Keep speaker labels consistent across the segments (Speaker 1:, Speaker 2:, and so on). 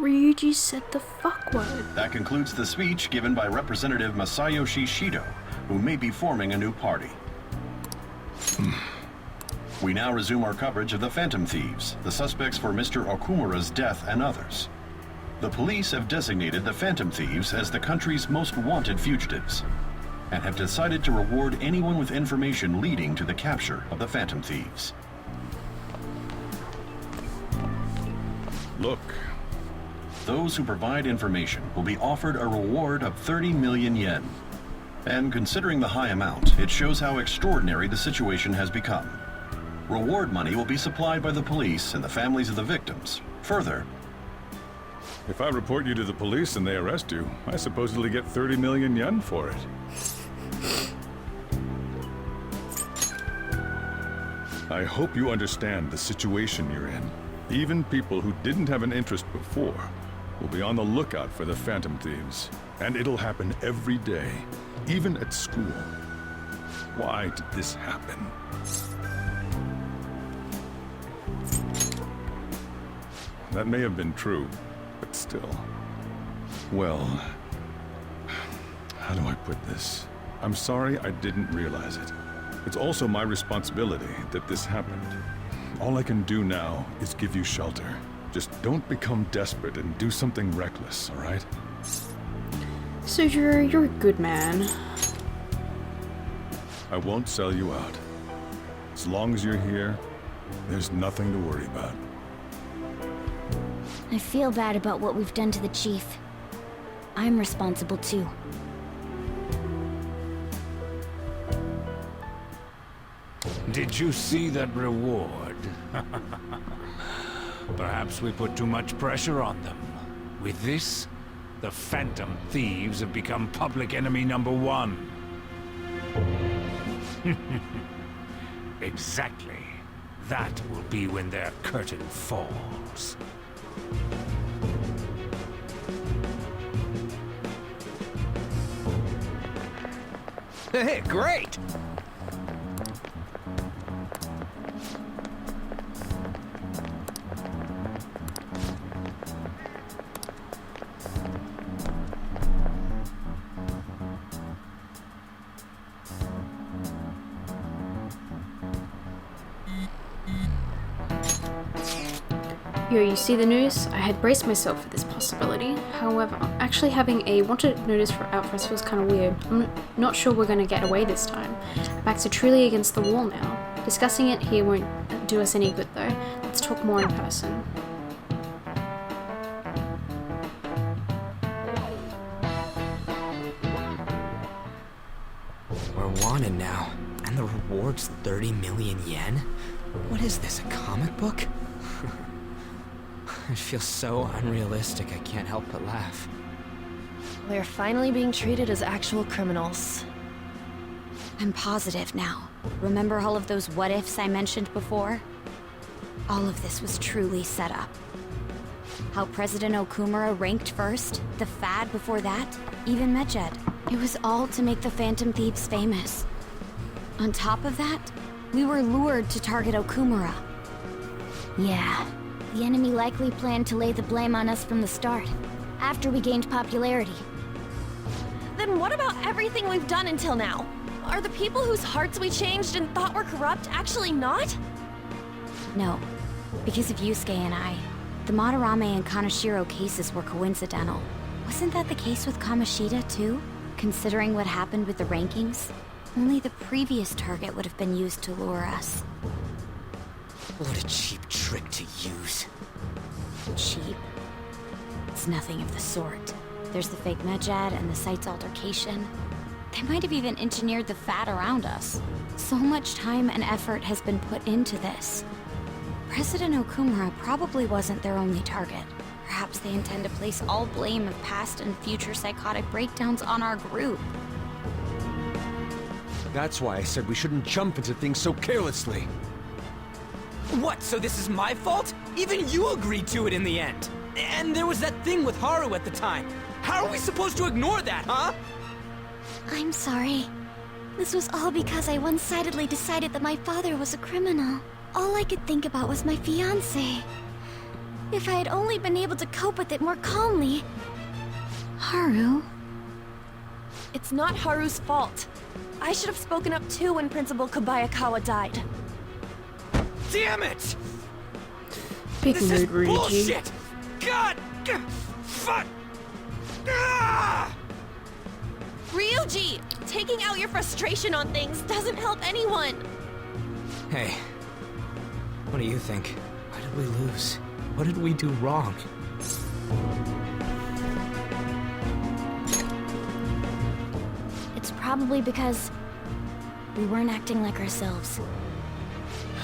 Speaker 1: Ryuji said the fuck word.
Speaker 2: That concludes the speech given by Representative Masayoshi Shido, who may be forming a new party. We now resume our coverage of the Phantom Thieves, the suspects for Mr. Okumura's death and others. The police have designated the Phantom Thieves as the country's most wanted fugitives, and have decided to reward anyone with information leading to the capture of the Phantom Thieves.
Speaker 3: Look.
Speaker 2: Those who provide information will be offered a reward of 30 million yen. And considering the high amount, it shows how extraordinary the situation has become. Reward money will be supplied by the police and the families of the victims. Further,
Speaker 3: If I report you to the police and they arrest you, I supposedly get 30 million yen for it. I hope you understand the situation you're in. Even people who didn't have an interest before will be on the lookout for the Phantom Thieves. And it'll happen every day, even at school. Why did this happen? That may have been true, but still. Well, how do I put this? I'm sorry I didn't realize it. It's also my responsibility that this happened. All I can do now is give you shelter. Just don't become desperate and do something reckless, all right?
Speaker 1: Sujiro, you're a good man.
Speaker 3: I won't sell you out. As long as you're here, there's nothing to worry about.
Speaker 4: I feel bad about what we've done to the chief. I'm responsible too.
Speaker 5: Did you see that reward? Perhaps we put too much pressure on them. With this, the Phantom Thieves have become public enemy #1. Exactly. That will be when their curtain falls.
Speaker 6: Hey, great!
Speaker 1: Yo, you see the news? I had braced myself for this possibility. However, actually having a wanted notice out for us feels kind of weird. I'm not sure we're going to get away this time. Our backs are truly against the wall now. Discussing it here won't do us any good though. Let's talk more in person.
Speaker 6: We're wanted now, and the reward's 30 million yen? What is this, a comic book? It feels so unrealistic I can't help but laugh.
Speaker 7: We're finally being treated as actual criminals.
Speaker 4: I'm positive now. Remember all of those what-ifs I mentioned before? All of this was truly set up. How President Okumura ranked first, the Fad before that, even Medjed. It was all to make the Phantom Thieves famous. On top of that, we were lured to target Okumura. Yeah, the enemy likely planned to lay the blame on us from the start, after we gained popularity.
Speaker 7: Then what about everything we've done until now? Are the people whose hearts we changed and thought were corrupt actually not?
Speaker 4: No, because of Yusuke and I. The Madarame and Kaneshiro cases were coincidental. Wasn't that the case with Kamoshida too? Considering what happened with the rankings, only the previous target would have been used to lure us.
Speaker 6: What a cheap trick to use.
Speaker 4: Cheap? It's nothing of the sort. There's the fake Medjed and the site's altercation. They might have even engineered the Fat around us. So much time and effort has been put into this. President Okumura probably wasn't their only target. Perhaps they intend to place all blame of past and future psychotic breakdowns on our group.
Speaker 6: That's why I said we shouldn't jump into things so carelessly. What, so this is my fault? Even you agreed to it in the end. And there was that thing with Haru at the time. How are we supposed to ignore that, huh?
Speaker 4: I'm sorry. This was all because I one-sidedly decided that my father was a criminal. All I could think about was my fiancé. If I had only been able to cope with it more calmly.
Speaker 1: Haru?
Speaker 7: It's not Haru's fault. I should have spoken up too when Principal Kobayakawa died.
Speaker 6: Damn it!
Speaker 1: Big
Speaker 6: This
Speaker 1: mood,
Speaker 6: is
Speaker 1: Ryuji.
Speaker 6: bullshit! God! Fuck! Ah!
Speaker 7: Ryuji! Taking out your frustration on things doesn't help anyone!
Speaker 6: Hey, what do you think? Why did we lose? What did we do wrong?
Speaker 4: It's probably because we weren't acting like ourselves.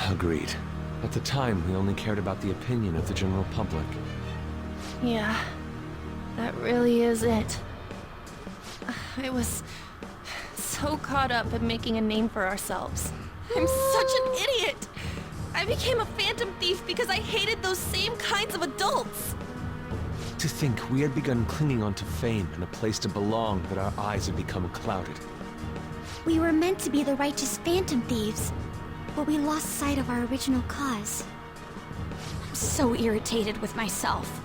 Speaker 8: Agreed. At the time, we only cared about the opinion of the general public.
Speaker 7: Yeah, that really is it. I was so caught up in making a name for ourselves. I'm such an idiot! I became a phantom thief because I hated those same kinds of adults!
Speaker 8: To think we had begun clinging onto fame and a place to belong, that our eyes had become clouded.
Speaker 4: We were meant to be the righteous phantom thieves, but we lost sight of our original cause. I'm so irritated with myself.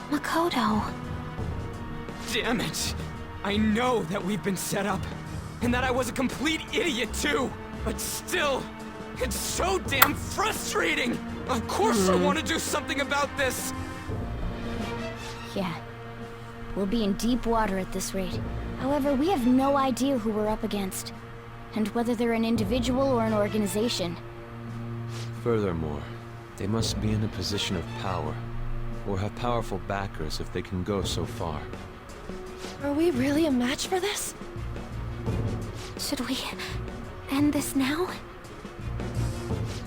Speaker 4: Makoto.
Speaker 6: Damn it! I know that we've been set up, and that I was a complete idiot too! But still, it's so damn frustrating! Of course I want to do something about this!
Speaker 4: Yeah. We'll be in deep water at this rate. However, we have no idea who we're up against, and whether they're an individual or an organization.
Speaker 8: Furthermore, they must be in a position of power, or have powerful backers if they can go so far.
Speaker 7: Are we really a match for this?
Speaker 4: Should we end this now?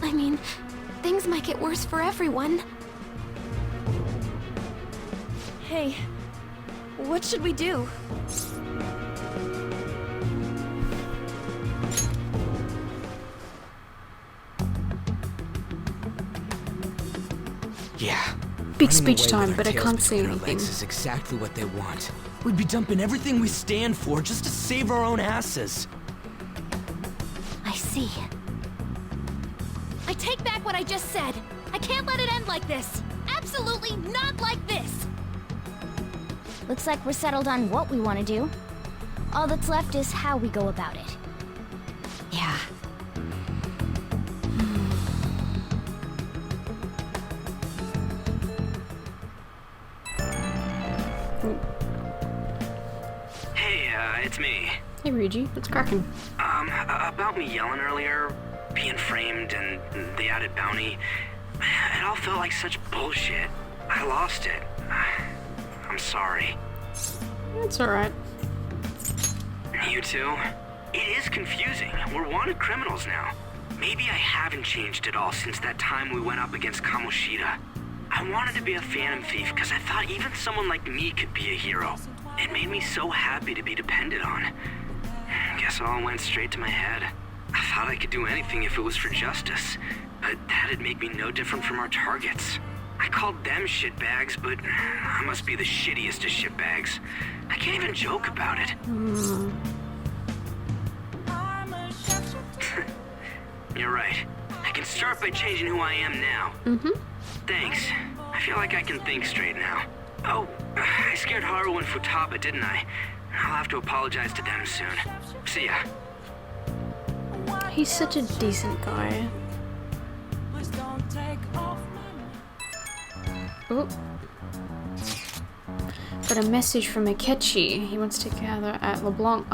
Speaker 4: I mean, things might get worse for everyone.
Speaker 7: Hey, what should we do?
Speaker 6: Yeah.
Speaker 1: Big
Speaker 6: Running
Speaker 1: speech
Speaker 6: away
Speaker 1: time,
Speaker 6: with
Speaker 1: but
Speaker 6: our
Speaker 1: I
Speaker 6: tails
Speaker 1: can't see
Speaker 6: between our
Speaker 1: anything.
Speaker 6: legs is exactly what they want. We'd be dumping everything we stand for just to save our own asses.
Speaker 4: I see.
Speaker 7: I take back what I just said. I can't let it end like this. Absolutely not like this.
Speaker 4: Looks like we're settled on what we want to do. All that's left is how we go about it.
Speaker 6: Yeah.
Speaker 9: Hey, it's me.
Speaker 1: Hey Ryuji, what's cracking?
Speaker 9: About me yelling earlier, being framed, and the added bounty. It all felt like such bullshit. I lost it. I'm sorry.
Speaker 1: It's alright.
Speaker 9: You too? It is confusing. We're wanted criminals now. Maybe I haven't changed at all since that time we went up against Kamoshida. I wanted to be a phantom thief because I thought even someone like me could be a hero. It made me so happy to be depended on. Guess it all went straight to my head. I thought I could do anything if it was for justice, but that'd make me no different from our targets. I called them shitbags, but I must be the shittiest of shitbags. I can't even joke about it. You're right. I can start by changing who I am now. Thanks. I feel like I can think straight now. Oh, I scared Haru and Futaba, didn't I? I'll have to apologize to them soon. See ya.
Speaker 1: He's such a decent guy. Oh. Got a message from Akechi. He wants to gather at LeBlanc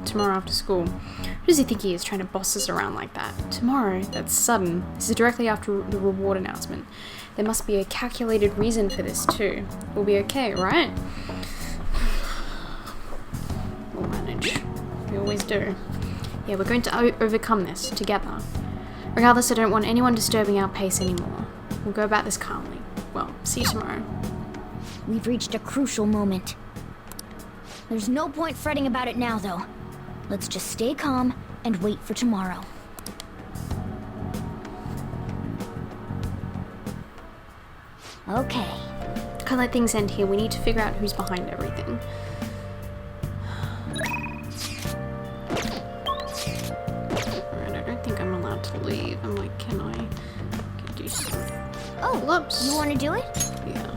Speaker 1: tomorrow after school. Who does he think he is, trying to boss us around like that? Tomorrow? That's sudden. This is directly after the reward announcement. There must be a calculated reason for this too. We'll be okay, right? We'll manage. We always do. Yeah, we're going to overcome this together. Regardless, I don't want anyone disturbing our pace anymore. We'll go about this calmly. Well, see you tomorrow.
Speaker 4: We've reached a crucial moment. There's no point fretting about it now, though. Let's just stay calm and wait for tomorrow. Okay.
Speaker 1: Can't let things end here. We need to figure out who's behind everything. Alright, I don't think I'm allowed to leave. I'm like, can I do something?
Speaker 4: Oh,
Speaker 1: Whoops.
Speaker 4: you want to do it?
Speaker 1: Yeah.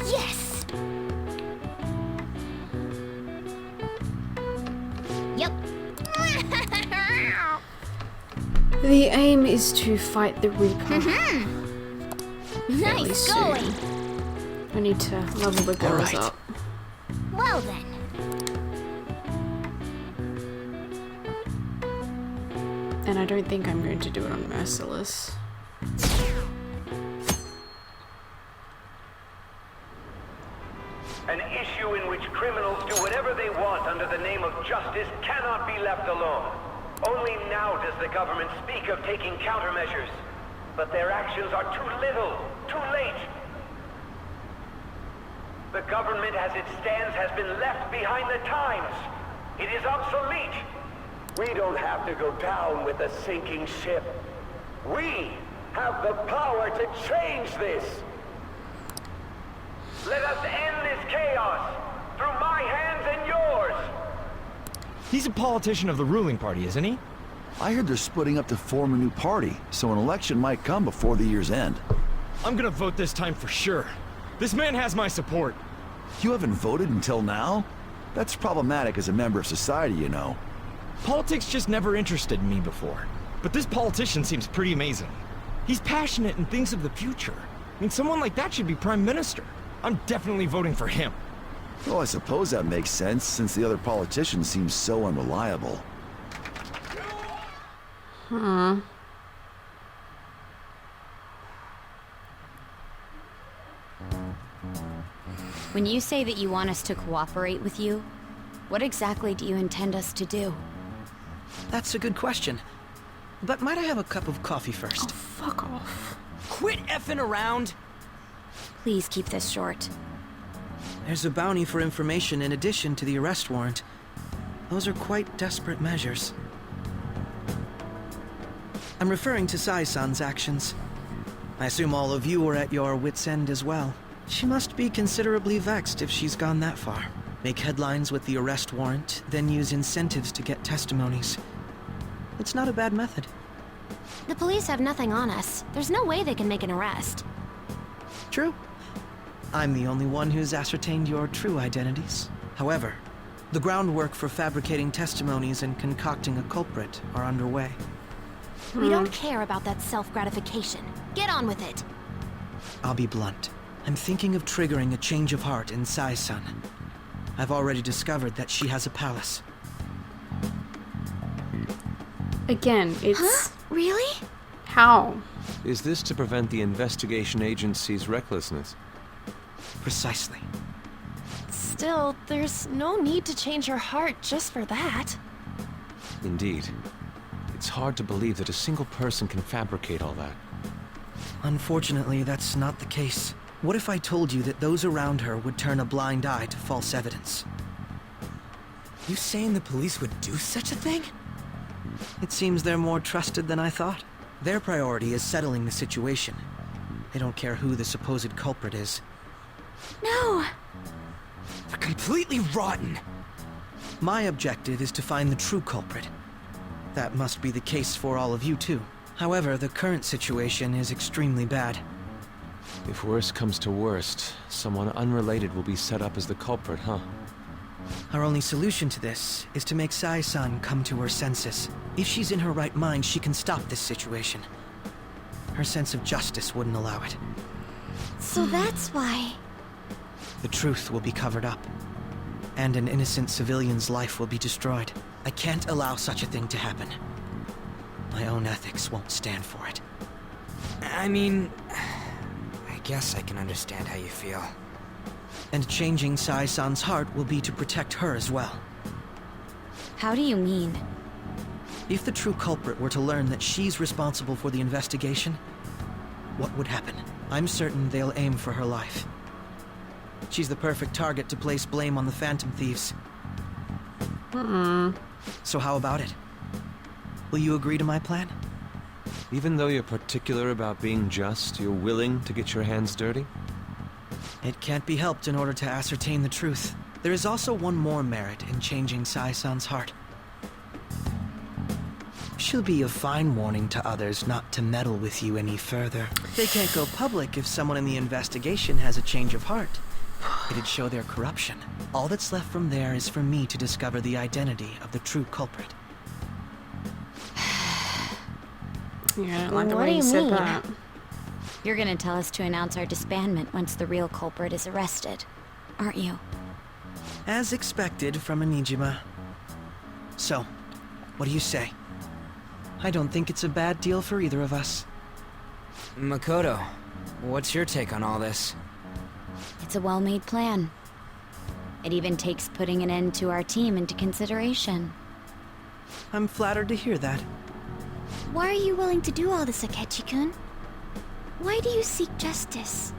Speaker 4: Yes! Yep.
Speaker 1: The aim is to fight the Reaper.
Speaker 4: Nice
Speaker 1: soon.
Speaker 4: going!
Speaker 1: I need to level the girls up.
Speaker 4: Well then.
Speaker 1: And I don't think I'm going to do it on Merciless.
Speaker 10: An issue in which criminals do whatever they want under the name of justice cannot be left alone. Only now does the government speak of taking countermeasures. But their actions are too little, too late. The government as it stands has been left behind the times. It is obsolete. We don't have to go down with a sinking ship. We have the power to change this. Let us end this chaos through my hands and yours.
Speaker 6: He's a politician of the ruling party, isn't he?
Speaker 11: I heard they're splitting up to form a new party, so an election might come before the year's end.
Speaker 6: I'm gonna vote this time for sure. This man has my support.
Speaker 11: You haven't voted until now? That's problematic as a member of society, you know.
Speaker 6: Politics just never interested me before. But this politician seems pretty amazing. He's passionate and thinks of the future. I mean, someone like that should be prime minister. I'm definitely voting for him.
Speaker 11: Well, I suppose that makes sense, since the other politician seems so unreliable.
Speaker 4: When you say that you want us to cooperate with you, what exactly do you intend us to do?
Speaker 12: That's a good question. But might I have a cup of coffee first?
Speaker 1: Oh, fuck off.
Speaker 6: Quit effing around!
Speaker 4: Please keep this short.
Speaker 12: There's a bounty for information in addition to the arrest warrant. Those are quite desperate measures. I'm referring to Sae-san's actions. I assume all of you are at your wits' end as well. She must be considerably vexed if she's gone that far. Make headlines with the arrest warrant, then use incentives to get testimonies. It's not a bad method.
Speaker 4: The police have nothing on us. There's no way they can make an arrest.
Speaker 12: True. I'm the only one who's ascertained your true identities. However, the groundwork for fabricating testimonies and concocting a culprit are underway.
Speaker 4: We don't care about that self-gratification. Get on with it.
Speaker 12: I'll be blunt. I'm thinking of triggering a change of heart in Sae-san. I've already discovered that she has a palace.
Speaker 1: Again, it's...
Speaker 4: Huh? Really?
Speaker 1: How?
Speaker 8: Is this to prevent the investigation agency's recklessness?
Speaker 12: Precisely.
Speaker 7: Still, there's no need to change her heart just for that.
Speaker 8: Indeed. It's hard to believe that a single person can fabricate all that.
Speaker 12: Unfortunately, that's not the case. What if I told you that those around her would turn a blind eye to false evidence?
Speaker 6: You saying the police would do such a thing?
Speaker 12: It seems they're more trusted than I thought. Their priority is settling the situation. They don't care who the supposed culprit is.
Speaker 4: No!
Speaker 6: They're completely rotten!
Speaker 12: My objective is to find the true culprit. That must be the case for all of you too. However, the current situation is extremely bad.
Speaker 8: If worst comes to worst, someone unrelated will be set up as the culprit, huh?
Speaker 12: Our only solution to this is to make Sae-san come to her senses. If she's in her right mind, she can stop this situation. Her sense of justice wouldn't allow it.
Speaker 4: So that's why...
Speaker 12: The truth will be covered up, and an innocent civilian's life will be destroyed. I can't allow such a thing to happen. My own ethics won't stand for it.
Speaker 6: I mean... I guess I can understand how you feel.
Speaker 12: And changing Sae-san's heart will be to protect her as well.
Speaker 4: How do you mean?
Speaker 12: If the true culprit were to learn that she's responsible for the investigation, what would happen? I'm certain they'll aim for her life. She's the perfect target to place blame on the Phantom Thieves. So how about it? Will you agree to my plan?
Speaker 8: Even though you're particular about being just, you're willing to get your hands dirty?
Speaker 12: It can't be helped in order to ascertain the truth. There is also one more merit in changing Sae-san's heart. She'll be a fine warning to others not to meddle with you any further. They can't go public if someone in the investigation has a change of heart. It'd show their corruption. All that's left from there is for me to discover the identity of the true culprit.
Speaker 1: Yeah, I don't like the
Speaker 7: What
Speaker 1: way
Speaker 7: do
Speaker 1: you
Speaker 7: you
Speaker 1: said
Speaker 7: mean?
Speaker 1: that.
Speaker 4: You're gonna tell us to announce our disbandment once the real culprit is arrested, aren't you?
Speaker 12: As expected from a Nijima. So, what do you say? I don't think it's a bad deal for either of us.
Speaker 6: Makoto, what's your take on all this?
Speaker 4: It's a well-made plan. It even takes putting an end to our team into consideration.
Speaker 12: I'm flattered to hear that.
Speaker 13: Why are you willing to do all this, Akechi-kun? Why do you seek justice?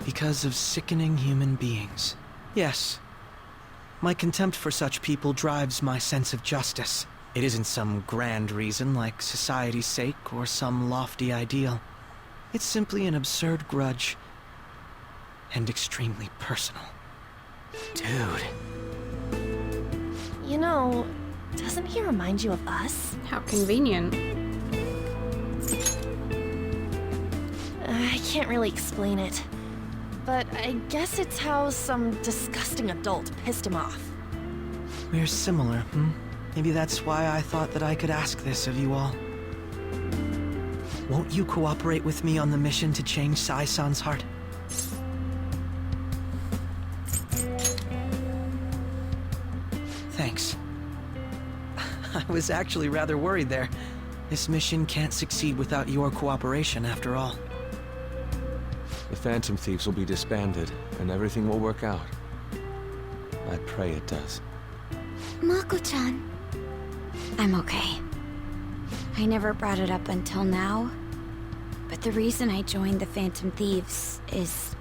Speaker 12: Because of sickening human beings. Yes. My contempt for such people drives my sense of justice. It isn't some grand reason like society's sake or some lofty ideal. It's simply an absurd grudge. And extremely personal.
Speaker 6: Dude.
Speaker 7: You know, doesn't he remind you of us?
Speaker 1: How convenient.
Speaker 7: I can't really explain it. But I guess it's how some disgusting adult pissed him off.
Speaker 12: We're similar, Maybe that's why I thought that I could ask this of you all. Won't you cooperate with me on the mission to change Sae-san's heart? Thanks. I was actually rather worried there. This mission can't succeed without your cooperation, after all.
Speaker 8: The Phantom Thieves will be disbanded, and everything will work out. I pray it does.
Speaker 13: Mako-chan.
Speaker 4: I'm okay. I never brought it up until now, but the reason I joined the Phantom Thieves is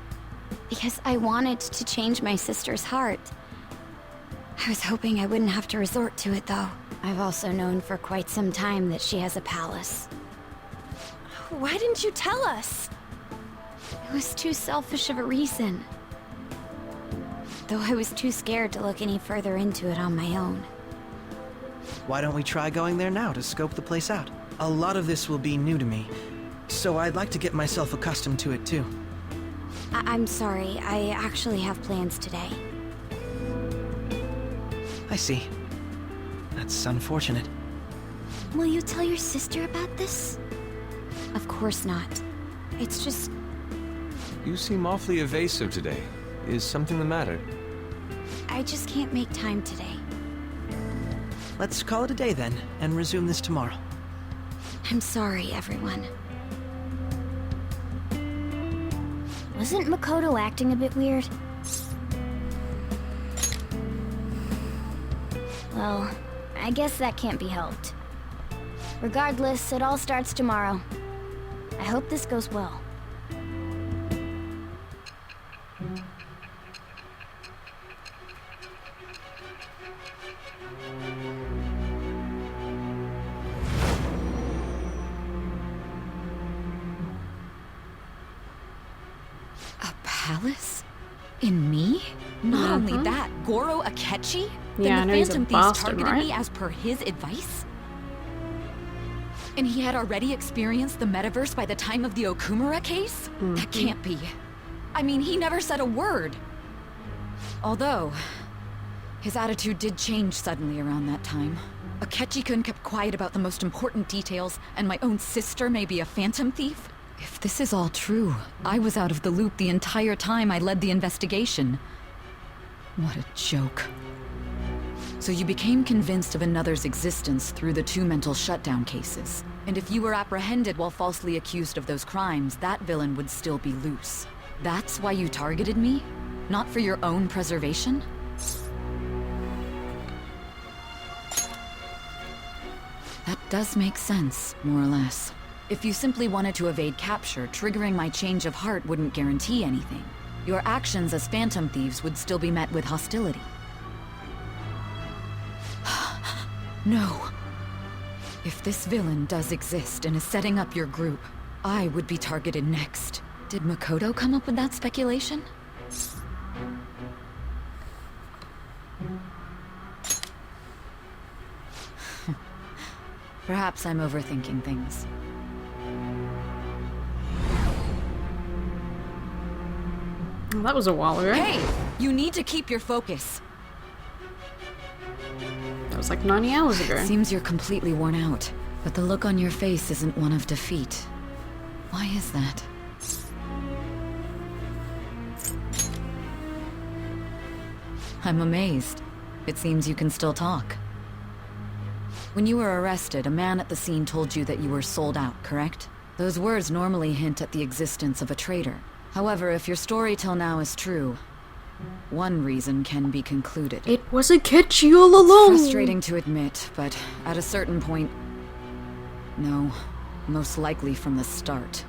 Speaker 4: because I wanted to change my sister's heart. I was hoping I wouldn't have to resort to it, though. I've also known for quite some time that she has a palace.
Speaker 7: Why didn't you tell us?
Speaker 4: It was too selfish of a reason. Though I was too scared to look any further into it on my own.
Speaker 12: Why don't we try going there now to scope the place out? A lot of this will be new to me, so I'd like to get myself accustomed to it too.
Speaker 4: I'm sorry, I actually have plans today.
Speaker 12: I see. That's unfortunate.
Speaker 13: Will you tell your sister about this?
Speaker 4: Of course not. It's just...
Speaker 8: You seem awfully evasive today. Is something the matter?
Speaker 4: I just can't make time today.
Speaker 12: Let's call it a day then, and resume this tomorrow.
Speaker 4: I'm sorry, everyone.
Speaker 13: Wasn't Makoto acting a bit weird? Well, I guess that can't be helped. Regardless, it all starts tomorrow. I hope this goes well.
Speaker 14: A palace? In me? Not only that, Goro Akechi? Then
Speaker 1: Yeah, I know
Speaker 14: the
Speaker 1: he's a
Speaker 14: Phantom Thieves
Speaker 1: bastard,
Speaker 14: targeted
Speaker 1: right?
Speaker 14: me as per his advice? And he had already experienced the metaverse by the time of the Okumura case? That can't be. I mean, he never said a word. Although, his attitude did change suddenly around that time. Akechi-kun kept quiet about the most important details, and my own sister may be a phantom thief? If this is all true, I was out of the loop the entire time I led the investigation. What a joke. So you became convinced of another's existence through the 2 mental shutdown cases. And if you were apprehended while falsely accused of those crimes, that villain would still be loose. That's why you targeted me? Not for your own preservation? That does make sense, more or less. If you simply wanted to evade capture, triggering my change of heart wouldn't guarantee anything. Your actions as Phantom Thieves would still be met with hostility. No. If this villain does exist and is setting up your group, I would be targeted next. Did Makoto come up with that speculation? Perhaps I'm overthinking things.
Speaker 1: Well, that was a while ago.
Speaker 14: Hey! You need to keep your focus.
Speaker 1: That was like 90 hours ago.
Speaker 14: Seems you're completely worn out. But the look on your face isn't one of defeat. Why is that? I'm amazed. It seems you can still talk. When you were arrested, a man at the scene told you that you were sold out, correct? Those words normally hint at the existence of a traitor. However, if your story till now is true, one reason can be concluded.
Speaker 1: It was Akechi all along!
Speaker 14: It's frustrating to admit, but at a certain point... No, most likely from the start.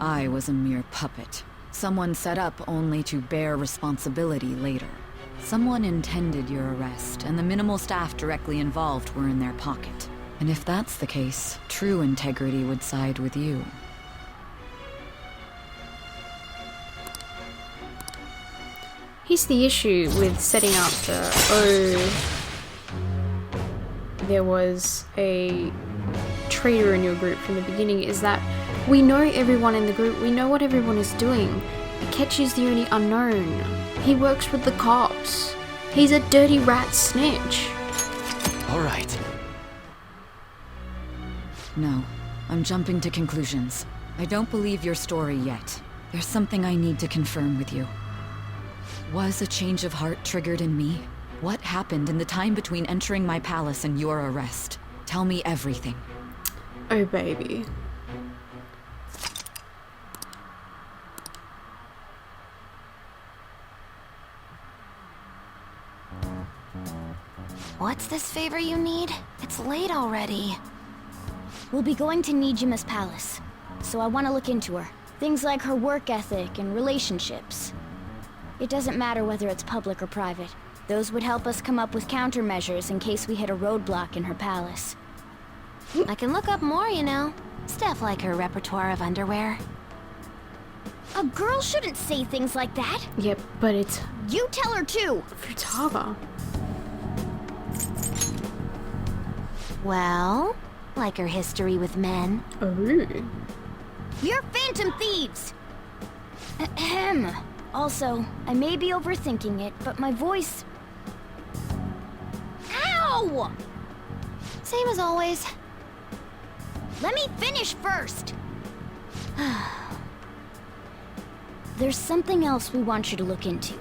Speaker 14: I was a mere puppet. Someone set up only to bear responsibility later. Someone intended your arrest, and the minimal staff directly involved were in their pocket. And if that's the case, true integrity would side with you.
Speaker 1: Here's the issue with setting up the... there was a traitor in your group from the beginning, is that we know everyone in the group, we know what everyone is doing. Akechi's the only unknown. He works with the cops. He's a dirty rat snitch.
Speaker 6: Alright.
Speaker 14: No, I'm jumping to conclusions. I don't believe your story yet. There's something I need to confirm with you. Was a change of heart triggered in me? What happened in the time between entering my palace and your arrest? Tell me everything.
Speaker 1: Oh, baby.
Speaker 7: What's this favor you need? It's late already.
Speaker 13: We'll be going to Nijima's palace, so I want to look into her. Things like her work ethic and relationships. It doesn't matter whether it's public or private. Those would help us come up with countermeasures in case we hit a roadblock in her palace.
Speaker 7: I can look up more, you know. Stuff like her repertoire of underwear.
Speaker 13: A girl shouldn't say things like that.
Speaker 1: Yep, but it's...
Speaker 13: You tell her too!
Speaker 1: Futaba.
Speaker 7: Well, like her history with men.
Speaker 1: Oh.
Speaker 13: You're phantom thieves! Ahem. Also, I may be overthinking it, but my voice... Ow!
Speaker 7: Same as always.
Speaker 13: Let me finish first! There's something else we want you to look into.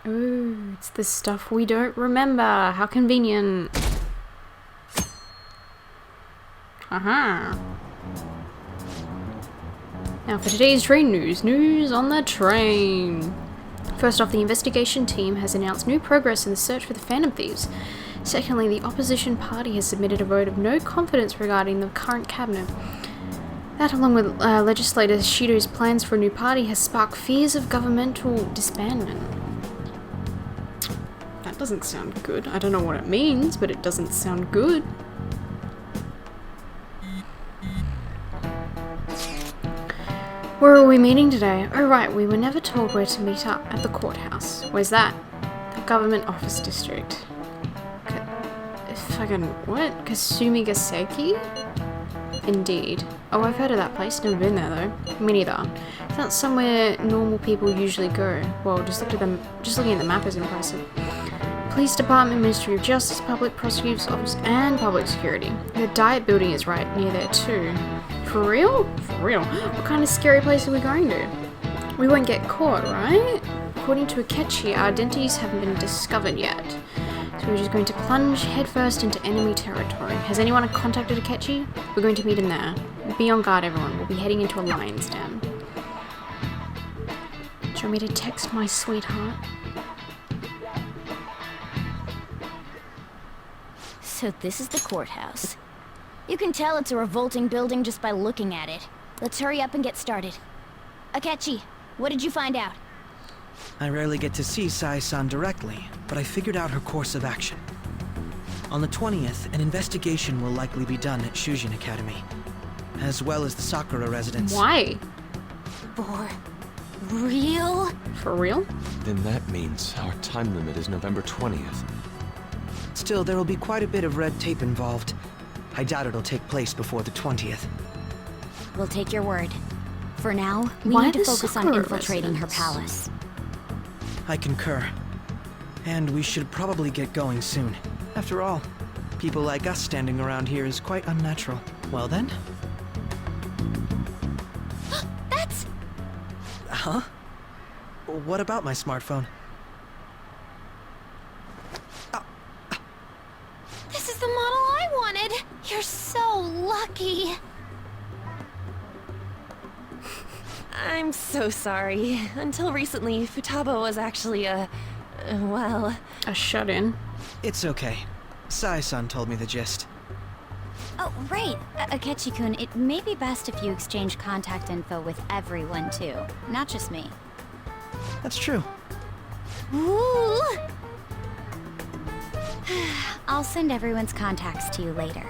Speaker 1: Oh, it's the stuff we don't remember. How convenient. Aha. Now for today's train news. News on the train. First off, the investigation team has announced new progress in the search for the Phantom Thieves. Secondly, the opposition party has submitted a vote of no confidence regarding the current cabinet. That, along with legislator Shido's plans for a new party, has sparked fears of governmental disbandment. That doesn't sound good. I don't know what it means, but it doesn't sound good. Where are we meeting today? Oh right, we were never told where to meet up. At the courthouse. Where's that? The government office district. Fucking what? Kasumigaseki? Indeed. Oh, I've heard of that place. Never been there though. Me neither. It's not somewhere normal people usually go. Well, just looking at the map is impressive. Police Department, Ministry of Justice, Public Prosecutor's Office, and Public Security. The Diet Building is right near there too. For real? For real? What kind of scary place are we going to? We won't get caught, right? According to Akechi, our identities haven't been discovered yet. So we're just going to plunge headfirst into enemy territory. Has anyone contacted Akechi? We're going to meet him there. Be on guard, everyone. We'll be heading into a lion's den. Do you want me to text my sweetheart?
Speaker 13: So this is the courthouse. You can tell it's a revolting building just by looking at it. Let's hurry up and get started. Akechi, what did you find out?
Speaker 12: I rarely get to see Sae-san directly, but I figured out her course of action. On the 20th, an investigation will likely be done at Shujin Academy, as well as the Sakura residence.
Speaker 1: Why?
Speaker 4: Real?
Speaker 1: For real?
Speaker 8: Then that means our time limit is November 20th.
Speaker 12: Still, there will be quite a bit of red tape involved. I doubt it'll take place before the 20th.
Speaker 4: We'll take your word. For now, we
Speaker 1: Why
Speaker 4: need to
Speaker 1: the
Speaker 4: focus on
Speaker 1: Sakura
Speaker 4: infiltrating her
Speaker 1: residence?
Speaker 4: palace.
Speaker 12: I concur. And we should probably get going soon. After all, people like us standing around here is quite unnatural. Well then?
Speaker 4: That's...
Speaker 12: Huh? What about my smartphone?
Speaker 7: This is the model I wanted! You're so lucky! I'm so sorry. Until recently, Futaba was actually well...
Speaker 1: A shut-in.
Speaker 12: It's okay. Sae-san told me the gist.
Speaker 4: Oh, right. Akechi-kun, it may be best if you exchange contact info with everyone, too. Not just me.
Speaker 12: That's true.
Speaker 4: Ooh! I'll send everyone's contacts to you later.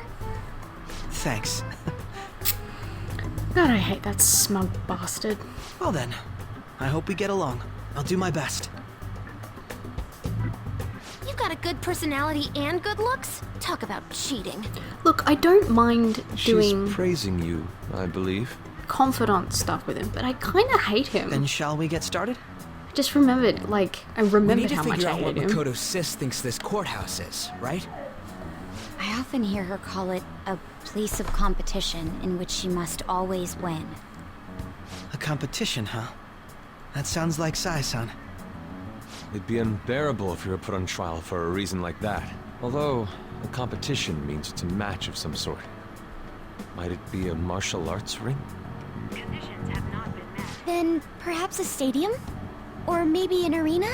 Speaker 12: Thanks.
Speaker 1: God, I hate that smug bastard.
Speaker 12: Well then, I hope we get along. I'll do my best.
Speaker 7: You've got a good personality and good looks? Talk about cheating.
Speaker 1: Look, I don't mind doing
Speaker 8: She's praising you, I believe.
Speaker 1: confidant stuff with him, but I kind of hate him.
Speaker 12: Then shall we get started?
Speaker 1: I just remembered, like, I
Speaker 6: We need
Speaker 1: remembered
Speaker 6: to
Speaker 1: how much
Speaker 6: figure
Speaker 1: I
Speaker 6: out what
Speaker 1: hate him.
Speaker 6: Makoto Sis thinks this courthouse is, right?
Speaker 4: I often hear her call it a place of competition in which she must always win.
Speaker 12: A competition, huh? That sounds like Sae-san.
Speaker 8: It'd be unbearable if you were put on trial for a reason like that. Although, a competition means it's a match of some sort. Might it be a martial arts ring?
Speaker 4: Conditions have not been met. Then perhaps a stadium? Or maybe an arena?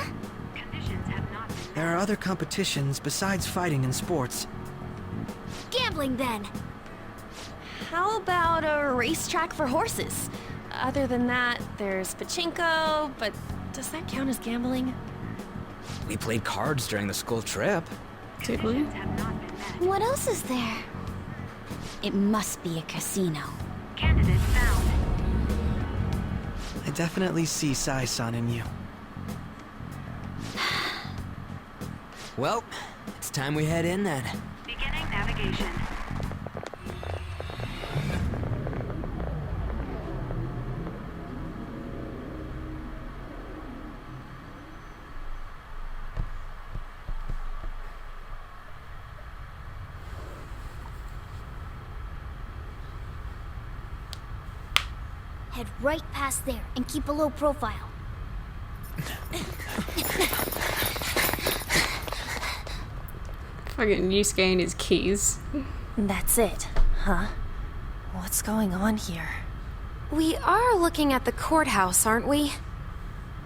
Speaker 4: Conditions have not been met.
Speaker 12: There are other competitions besides fighting and sports.
Speaker 7: Gambling, then! How about a racetrack for horses? Other than that, there's pachinko, but does that count as gambling?
Speaker 6: We played cards during the school trip.
Speaker 1: Did we?
Speaker 4: What else is there? It must be a casino.
Speaker 7: Candidate found.
Speaker 12: I definitely see Sae-san in you.
Speaker 6: Well, it's time we head in then.
Speaker 7: Beginning navigation.
Speaker 13: Head right past there and keep a low profile.
Speaker 1: Fucking Yusuke and his keys.
Speaker 7: That's it, huh? What's going on here? We are looking at the courthouse, aren't we?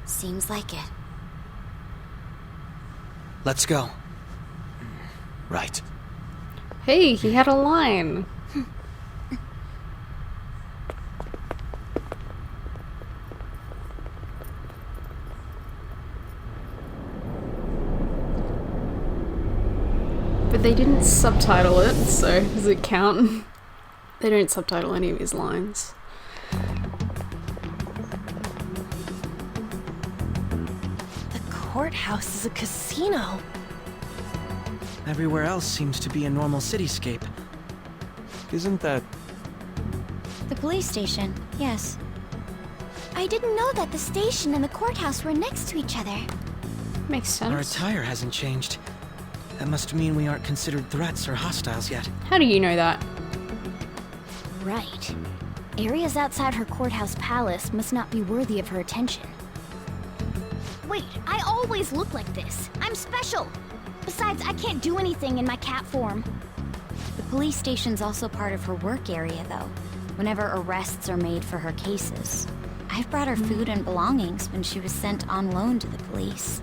Speaker 4: Seems like it.
Speaker 12: Let's go.
Speaker 11: Right.
Speaker 1: Hey, he had a line. But they didn't subtitle it, so does it count? They don't subtitle any of his lines.
Speaker 7: The courthouse is a casino.
Speaker 12: Everywhere else seems to be a normal cityscape.
Speaker 8: Isn't that...
Speaker 4: The police station, yes.
Speaker 13: I didn't know that the station and the courthouse were next to each other.
Speaker 1: Makes sense.
Speaker 12: Our attire hasn't changed. That must mean we aren't considered threats or hostiles yet.
Speaker 1: How do you know that?
Speaker 13: Right. Areas outside her courthouse palace must not be worthy of her attention. Wait, I always look like this. I'm special. Besides, I can't do anything in my cat form.
Speaker 4: The police station's also part of her work area, though, whenever arrests are made for her cases. I've brought her food and belongings when she was sent on loan to the police.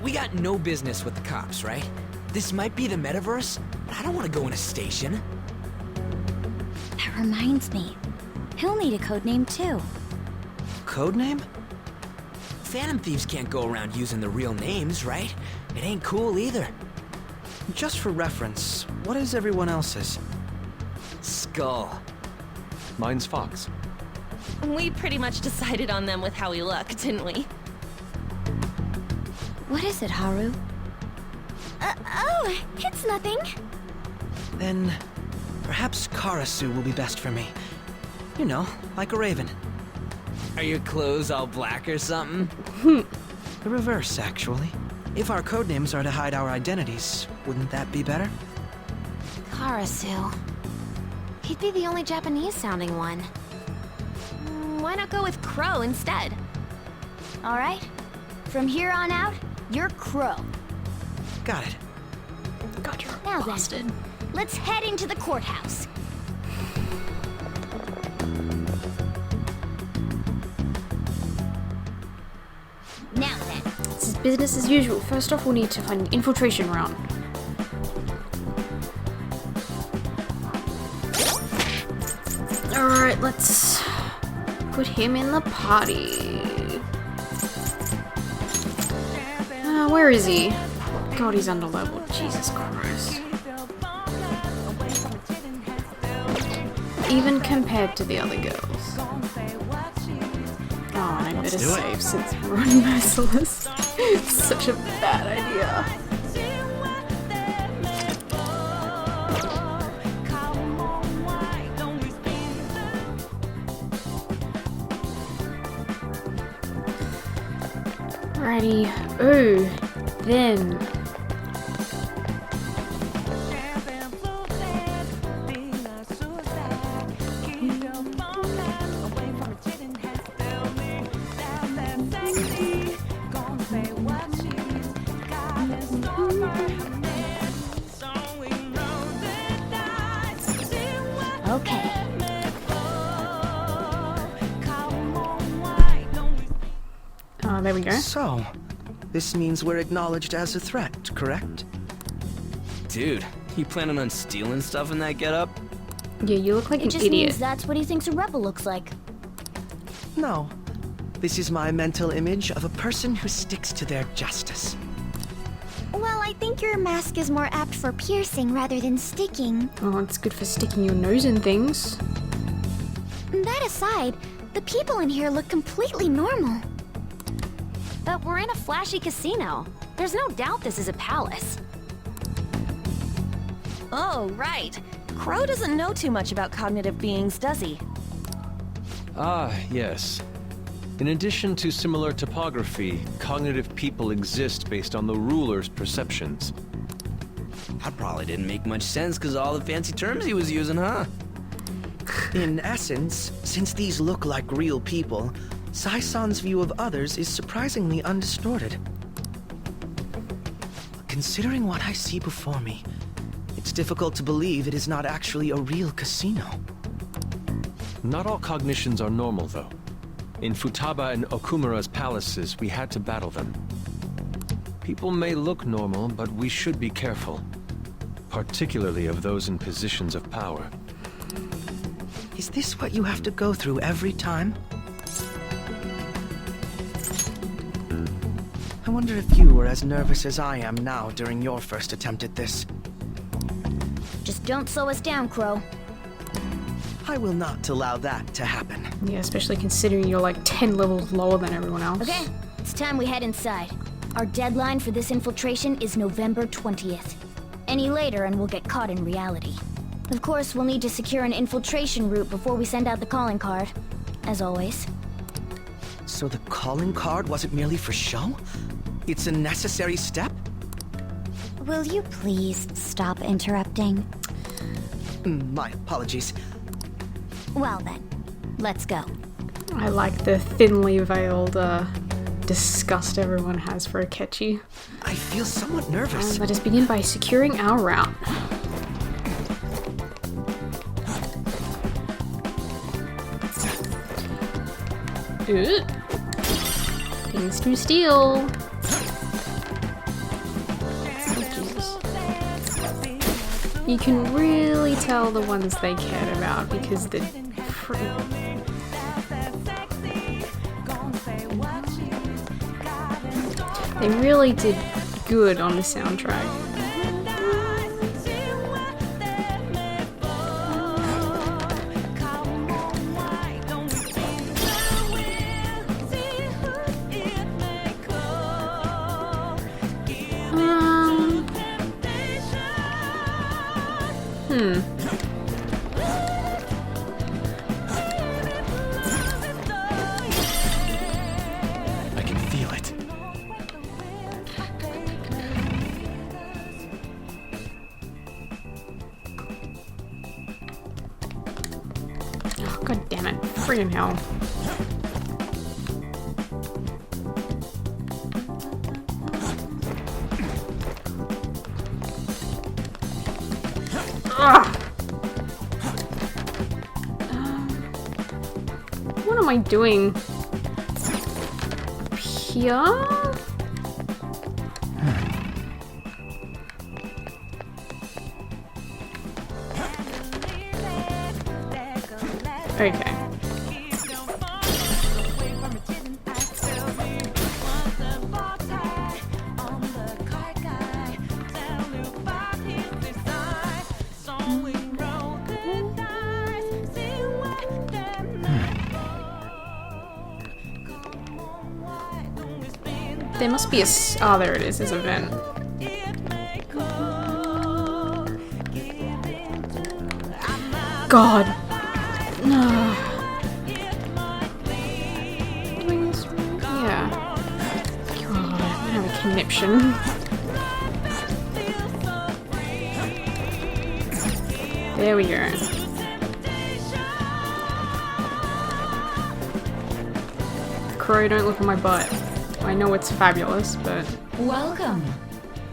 Speaker 6: We got no business with the cops, right? This might be the metaverse, but I don't want to go in a station.
Speaker 4: That reminds me. He'll need a code name, too.
Speaker 12: Codename?
Speaker 6: Phantom thieves can't go around using the real names, right? It ain't cool either.
Speaker 12: Just for reference, what is everyone else's?
Speaker 6: Skull.
Speaker 8: Mine's Fox.
Speaker 7: We pretty much decided on them with how we look, didn't we?
Speaker 4: What is it, Haru?
Speaker 13: Oh, it's nothing.
Speaker 12: Then perhaps Karasu will be best for me. You know, like a raven.
Speaker 6: Are your clothes all black or something?
Speaker 12: The reverse, actually. If our codenames are to hide our identities, wouldn't that be better?
Speaker 4: Karasu. He'd be the only Japanese-sounding one.
Speaker 7: Why not go with Crow instead?
Speaker 13: All right. From here on out, you're Crow.
Speaker 12: Got it.
Speaker 1: God, you're a
Speaker 13: Now
Speaker 1: bastard.
Speaker 13: then, let's head into the courthouse. Now then.
Speaker 1: This is business as usual. First off, we'll need to find an infiltration route. Alright, let's put him in the party. Where is he? God, he's underleveled. Jesus Christ. Even compared to the other girls. Oh, and I better save since we're on Merciless. It's such a bad idea. Alrighty. Ooh. Then.
Speaker 13: Okay.
Speaker 1: There we go.
Speaker 12: So, this means we're acknowledged as a threat, correct?
Speaker 6: Dude, you planning on stealing stuff in that getup?
Speaker 1: Yeah, you look like
Speaker 13: It
Speaker 1: an
Speaker 13: just
Speaker 1: idiot.
Speaker 13: means that's what he thinks a rebel looks like.
Speaker 12: No. This is my mental image of a person who sticks to their justice.
Speaker 13: Well, I think your mask is more apt for piercing rather than sticking.
Speaker 1: Oh, it's good for sticking your nose in things.
Speaker 13: That aside, the people in here look completely normal.
Speaker 4: But we're in a flashy casino. There's no doubt this is a palace.
Speaker 7: Oh, right. Crow doesn't know too much about cognitive beings, does he?
Speaker 8: Ah, yes. In addition to similar topography, cognitive people exist based on the ruler's perceptions.
Speaker 6: That probably didn't make much sense because all the fancy terms he was using, huh?
Speaker 12: In essence, since these look like real people, Sae-san's view of others is surprisingly undistorted. Considering what I see before me, it's difficult to believe it is not actually a real casino.
Speaker 8: Not all cognitions are normal, though. In Futaba and Okumura's palaces, we had to battle them. People may look normal, but we should be careful. Particularly of those in positions of power.
Speaker 12: Is this what you have to go through every time? I wonder if you were as nervous as I am now during your first attempt at this.
Speaker 13: Just don't slow us down, Crow.
Speaker 12: I will not allow that to happen.
Speaker 1: Yeah, especially considering you're like 10 levels lower than everyone else.
Speaker 13: Okay, it's time we head inside. Our deadline for this infiltration is November 20th. Any later and we'll get caught in reality. Of course, we'll need to secure an infiltration route before we send out the calling card. As always.
Speaker 12: So the calling card wasn't merely for show? It's a necessary step?
Speaker 4: Will you please stop interrupting?
Speaker 12: My apologies.
Speaker 4: Well then, let's go.
Speaker 1: I like the thinly veiled disgust everyone has for Akechi.
Speaker 12: I feel somewhat nervous.
Speaker 1: Let us begin by securing our route. Things to steal. You can really tell the ones they cared about because the they really did good on the soundtrack. Damn it. Friggin' hell. Ugh. What am I doing? Here? Okay. There must be a oh, there it is, there's a vent. God. No. Yeah. God, I have a conniption. There we go. Crow, don't look at my butt. I know it's fabulous, but...
Speaker 14: Welcome.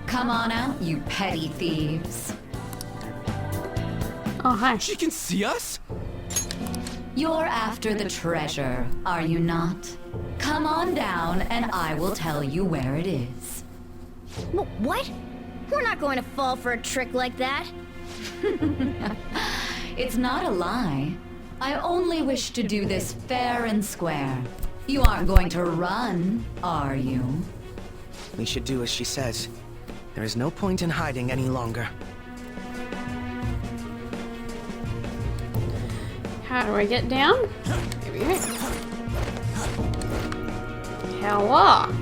Speaker 14: Come on out, you petty thieves.
Speaker 1: Oh, hi.
Speaker 6: She can see us?
Speaker 14: You're after the treasure, are you not? Come on down and I will tell you where it is.
Speaker 13: What? We're not going to fall for a trick like that.
Speaker 14: It's not a lie. I only wish to do this fair and square. You aren't going to run, are you?
Speaker 12: We should do as she says. There is no point in hiding any longer.
Speaker 1: How do I get down? Here we go. Hello.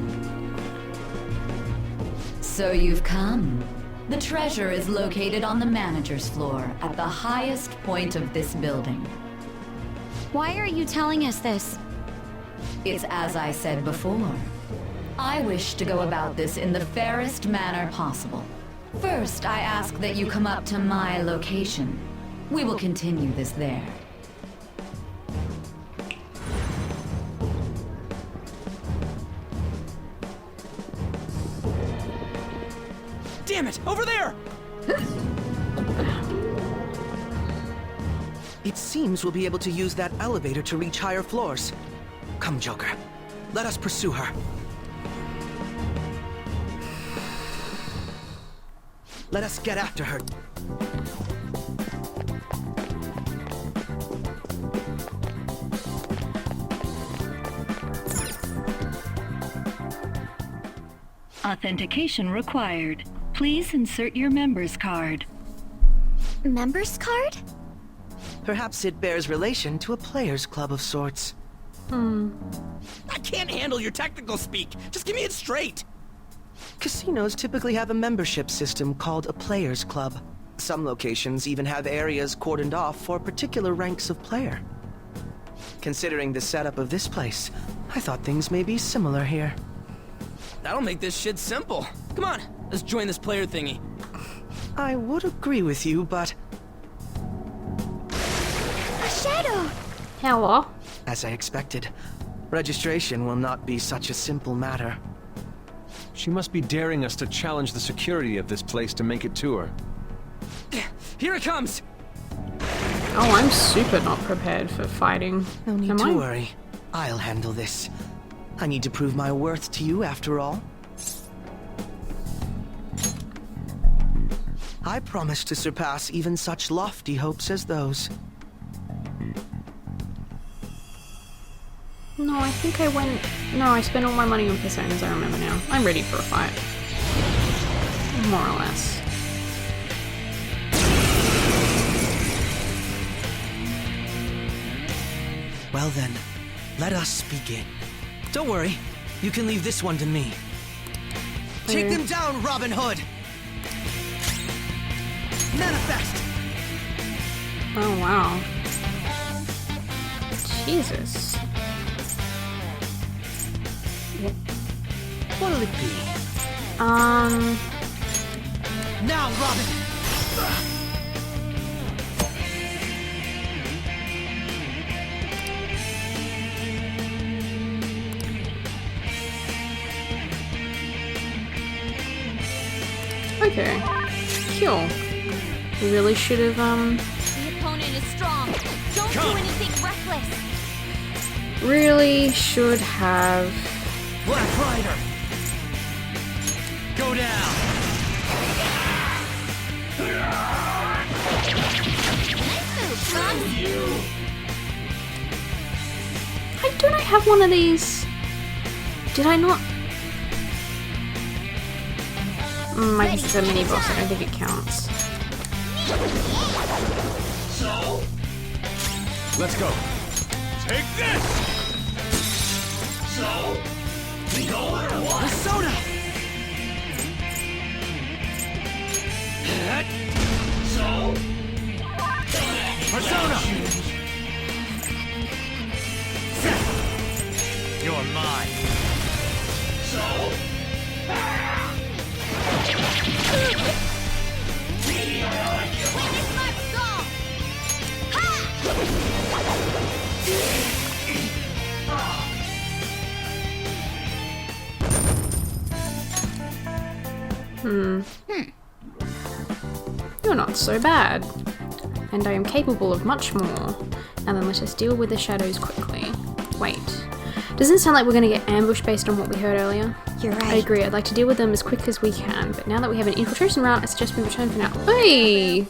Speaker 14: So you've come. The treasure is located on the manager's floor at the highest point of this building.
Speaker 4: Why are you telling us this?
Speaker 14: It's as I said before. I wish to go about this in the fairest manner possible. First, I ask that you come up to my location. We will continue this there.
Speaker 6: Damn it! Over there!
Speaker 12: It seems we'll be able to use that elevator to reach higher floors. Come, Joker. Let us pursue her. Let us get after her.
Speaker 15: Authentication required. Please insert your member's card.
Speaker 13: Member's card?
Speaker 12: Perhaps it bears relation to a players' club of sorts.
Speaker 6: I can't handle your technical speak. Just give me it straight.
Speaker 12: Casinos typically have a membership system called a players' club. Some locations even have areas cordoned off for particular ranks of player. Considering the setup of this place, I thought things may be similar here.
Speaker 6: That'll make this shit simple. Come on, let's join this player thingy.
Speaker 12: I would agree with you, but...
Speaker 13: A shadow!
Speaker 1: Hello.
Speaker 12: As I expected, registration will not be such a simple matter.
Speaker 8: She must be daring us to challenge the security of this place to make it to her.
Speaker 6: Here it comes!
Speaker 1: Oh, I'm super not prepared for fighting.
Speaker 12: No need to worry. I'll handle this. I need to prove my worth to you, after all. I promise to surpass even such lofty hopes as those.
Speaker 1: No, I think I went... No, I spent all my money on personas, I remember now. I'm ready for a fight. More or less.
Speaker 12: Well then, let us begin. Don't worry, you can leave this one to me. Take them down, Robin Hood! Manifest!
Speaker 1: Oh, wow. Jesus.
Speaker 12: What'll it be? Now, Robin!
Speaker 1: Okay. Cool. We really should have,
Speaker 13: The opponent is strong. Don't do anything reckless.
Speaker 1: really should have...
Speaker 6: Black Rider! Go down!
Speaker 1: Don't I have one of these? Did I not? I guess it's a mini boss. I don't think it counts.
Speaker 10: So?
Speaker 6: Let's go.
Speaker 10: Take this! So? We go or what?
Speaker 6: Persona!
Speaker 10: So?
Speaker 6: Persona! You're mine.
Speaker 10: So?
Speaker 1: You're not so bad. And I am capable of much more. Now then, let us deal with the shadows quickly. Wait. Doesn't it sound like we're gonna get ambushed based on what we heard earlier?
Speaker 4: You're right.
Speaker 1: I agree, I'd like to deal with them as quick as we can, but now that we have an infiltration route, I suggest we return for now. Hey!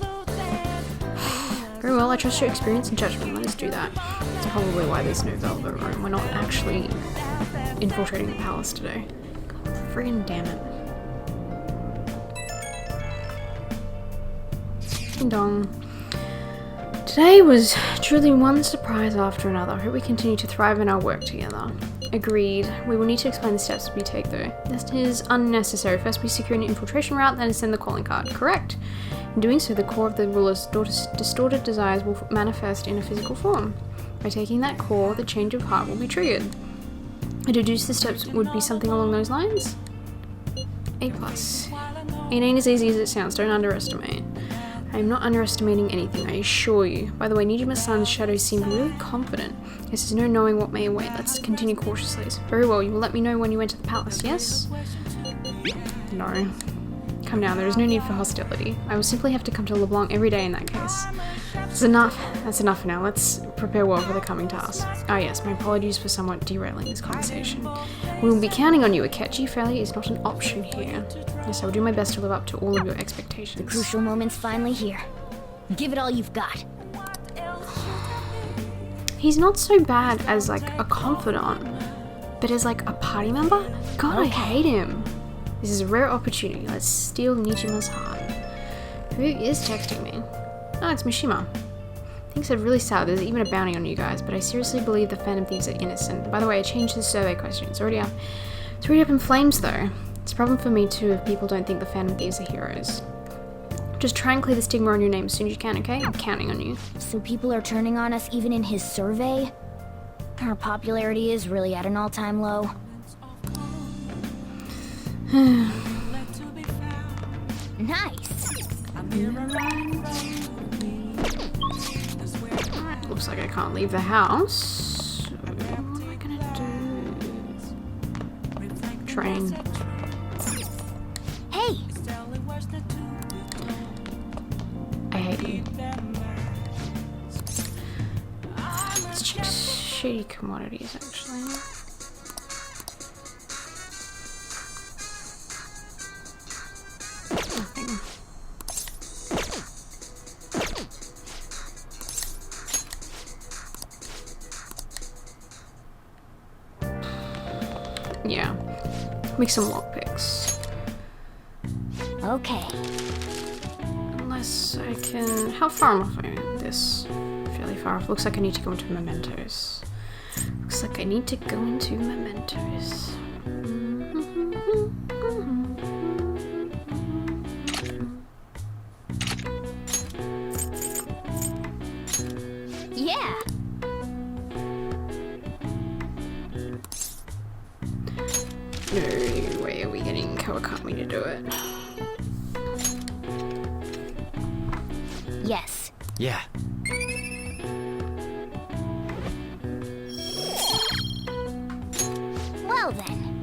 Speaker 1: Very well, I trust your experience and judgment. Let us do that. That's probably why there's no velvet room. We're not actually infiltrating the palace today. God friggin' damn it. Ding dong. Today was truly one surprise after another. I hope we continue to thrive in our work together. Agreed. We will need to explain the steps we take though. This is unnecessary. First we secure an infiltration route, then send the calling card. Correct. In doing so, the core of the ruler's distorted desires will manifest in a physical form. By taking that core, the change of heart will be triggered. I deduce the steps would be something along those lines? A+. It ain't as easy as it sounds, don't underestimate. I am not underestimating anything, I assure you. By the way, Nijima-san's shadow seemed really confident. Yes, there's no knowing what may await. Let's continue cautiously. Very well, you will let me know when you enter the palace, yes? No. Come down, there is no need for hostility. I will simply have to come to LeBlanc every day in that case. That's enough. That's enough for now. Let's prepare well for the coming task. Ah yes, my apologies for somewhat derailing this conversation. We will be counting on you, Akechi. Failure is not an option here. Yes, I will do my best to live up to all of your expectations.
Speaker 13: The crucial moment's finally here. Give it all you've got.
Speaker 1: He's not so bad as like a confidant, but as like a party member? God, I hate him. This is a rare opportunity. Let's steal Nijima's heart. Who is texting me? Oh, it's Mishima. Things are really sad. There's even a bounty on you guys, but I seriously believe the Phantom Thieves are innocent. By the way, I changed the survey question. It's already up in flames though. It's a problem for me too if people don't think the Phantom Thieves are heroes. Just try and clear the stigma on your name as soon as you can, okay? I'm counting on you.
Speaker 13: So people are turning on us even in his survey? Our popularity is really at an all-time low. Nice.
Speaker 1: Looks like I can't leave the house. So what am I gonna do? Train.
Speaker 13: Hey!
Speaker 1: I hate you. Let's check shady commodities actually. Nothing. Yeah. Make some lockpicks.
Speaker 13: Okay.
Speaker 1: Unless I can... How far am I from this? Fairly far off. Looks like I need to go into mementos. Looks like I need to go into mementos.
Speaker 13: Yeah!
Speaker 1: No way are we getting Kawakami to do it.
Speaker 13: Yes.
Speaker 6: Yeah.
Speaker 13: Well then.